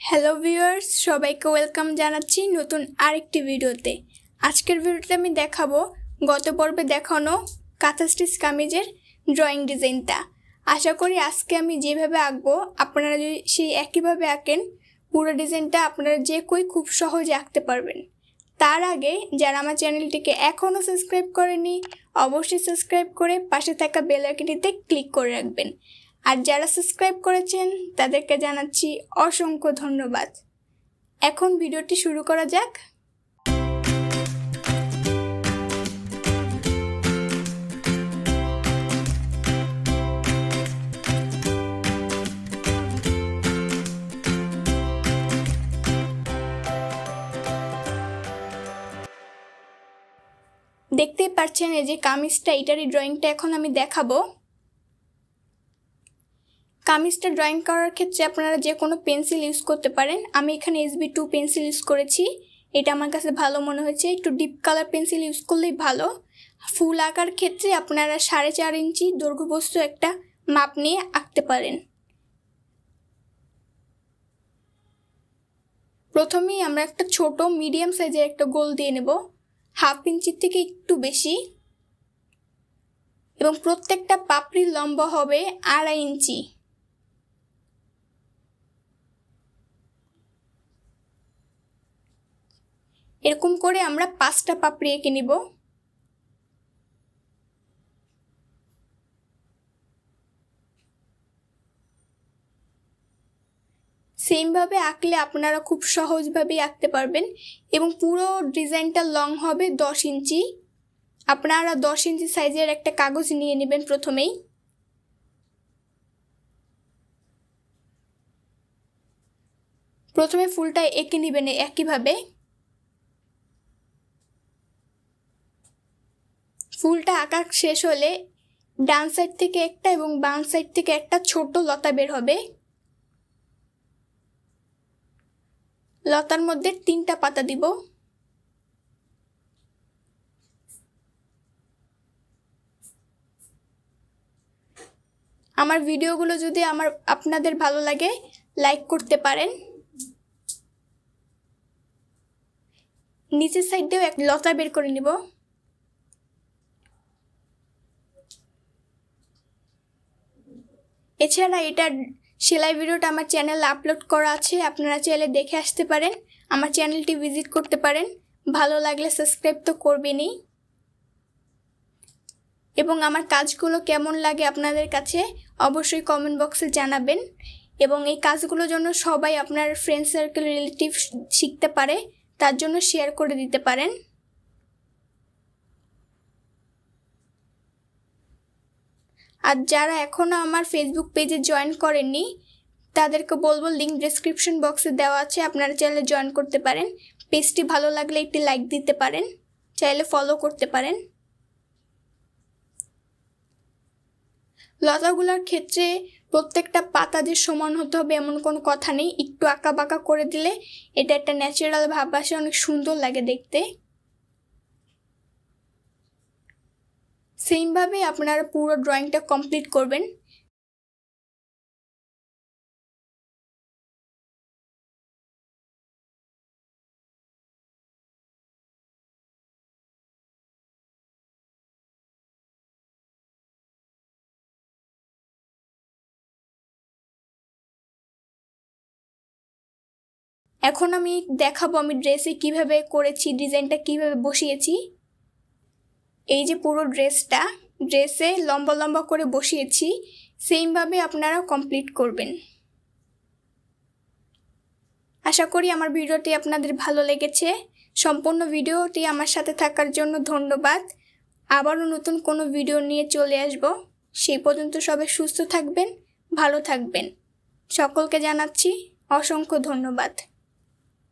Hello viewers, সবাইকে welcome জানাচ্ছি নতুন আরেকটি ভিডিওতে। আজকের ভিডিওতে আমি দেখাবো গত পর্বে দেখানো কাঁথা স্টিচ কামিজের ড্রয়িং ডিজাইনটা। আশা করি আজকে আমি যেভাবে আঁকবো আপনারা যদি সেই একইভাবে আঁকেন পুরো ডিজাইনটা আপনারা যে কেউ খুব সহজে আঁকতে পারবেন। তার আগে যারা আমার চ্যানেলটিকে এখনও সাবস্ক্রাইব করেনি অবশ্যই সাবস্ক্রাইব করে পাশে থাকা বেল আইকনটিতে ক্লিক করে রাখবেন। আর যারা সাবস্ক্রাইব করেছেন তাদেরকে জানাচ্ছি অসংখ্য ধন্যবাদ। এখন ভিডিওটি শুরু করা যাক। দেখতেই পাচ্ছেন এই যে কামিজটা, এটারই ড্রয়িংটা এখন আমি দেখাবো। কামিজটা ড্রয়িং করার ক্ষেত্রে আপনারা যে কোনো পেন্সিল ইউজ করতে পারেন। আমি এখানে SB2 পেন্সিল ইউজ করেছি, এটা আমার কাছে ভালো মনে হয়েছে। একটু ডিপ কালার পেন্সিল ইউজ করলেই ভালো। ফুল আঁকার ক্ষেত্রে আপনারা 4.5 ইঞ্চি দৈর্ঘ্যবস্তু একটা মাপ নিয়ে আঁকতে পারেন। প্রথমেই আমরা একটা ছোট মিডিয়াম সাইজের একটা গোল দিয়ে নেব, 1/2 ইঞ্চির থেকে একটু বেশি, এবং প্রত্যেকটা পাপড়ির লম্বা হবে 2.5 ইঞ্চি। এরকম করে আমরা 5টা পাপড়ি এঁকে নিব। সেমভাবে আঁকলে আপনারা খুব সহজভাবেই আঁকতে পারবেন এবং পুরো ডিজাইনটা লং হবে 10 ইঞ্চি। আপনারা 10 ইঞ্চি সাইজের একটা কাগজ নিয়ে নেবেন। প্রথমে ফুলটা এঁকে নেবেন একইভাবে। ফুলটা আঁকা শেষ হলে ডান সাইড থেকে একটা এবং বাম সাইড থেকে একটা ছোট লতা বের হবে। লতার মধ্যে 3টা পাতা দিব। আমার ভিডিওগুলো যদি আপনাদের ভালো লাগে লাইক করতে পারেন। নিচের সাইড দিয়েও এক লতা বের করে নিব। এছাড়া এটার সেলাই ভিডিওটা আমার চ্যানেলে আপলোড করা আছে, আপনারা চাইলে দেখে আসতে পারেন। আমার চ্যানেলটি ভিজিট করতে পারেন। ভালো লাগলে সাবস্ক্রাইব তো করবেনই, এবং আমার কাজগুলো কেমন লাগে আপনাদের কাছে অবশ্যই কমেন্ট বক্সে জানাবেন। এবং এই কাজগুলোর জন্য সবাই আপনার ফ্রেন্ড সার্কেল রিলেটিভ শিখতে পারে, তার জন্য শেয়ার করে দিতে পারেন। আর যারা এখনও আমার ফেসবুক পেজে জয়েন করেননি তাদেরকে বলবো লিঙ্ক ডেসক্রিপশন বক্সে দেওয়া আছে, আপনারা চাইলে জয়েন করতে পারেন। পেজটি ভালো লাগলে একটি লাইক দিতে পারেন, চাইলে ফলো করতে পারেন। লতাগুলোর ক্ষেত্রে প্রত্যেকটা পাতা যে সমান হতে হবে এমন কোনো কথা নেই, একটু আঁকা বাঁকা করে দিলে এটা একটা ন্যাচারাল ভাব আসে, অনেক সুন্দর লাগে দেখতে। সেমভাবে আপনারা পুরো ড্রয়িংটা কমপ্লিট করবেন। এখন আমি দেখাবো আমি ড্রেসে কিভাবে করেছি, ডিজাইনটা কিভাবে বসিয়েছি। এই যে পুরো ড্রেসে লম্বা লম্বা করে বসিয়েছি, সেমভাবে আপনারা কমপ্লিট করবেন। আশা করি আমার ভিডিওটি আপনাদের ভালো লেগেছে। সম্পূর্ণ ভিডিওটি আমার সাথে থাকার জন্য ধন্যবাদ। আবারও নতুন কোনো ভিডিও নিয়ে চলে আসব। সেই পর্যন্ত সবাই সুস্থ থাকবেন, ভালো থাকবেন। সকলকে জানাচ্ছি অসংখ্য ধন্যবাদ।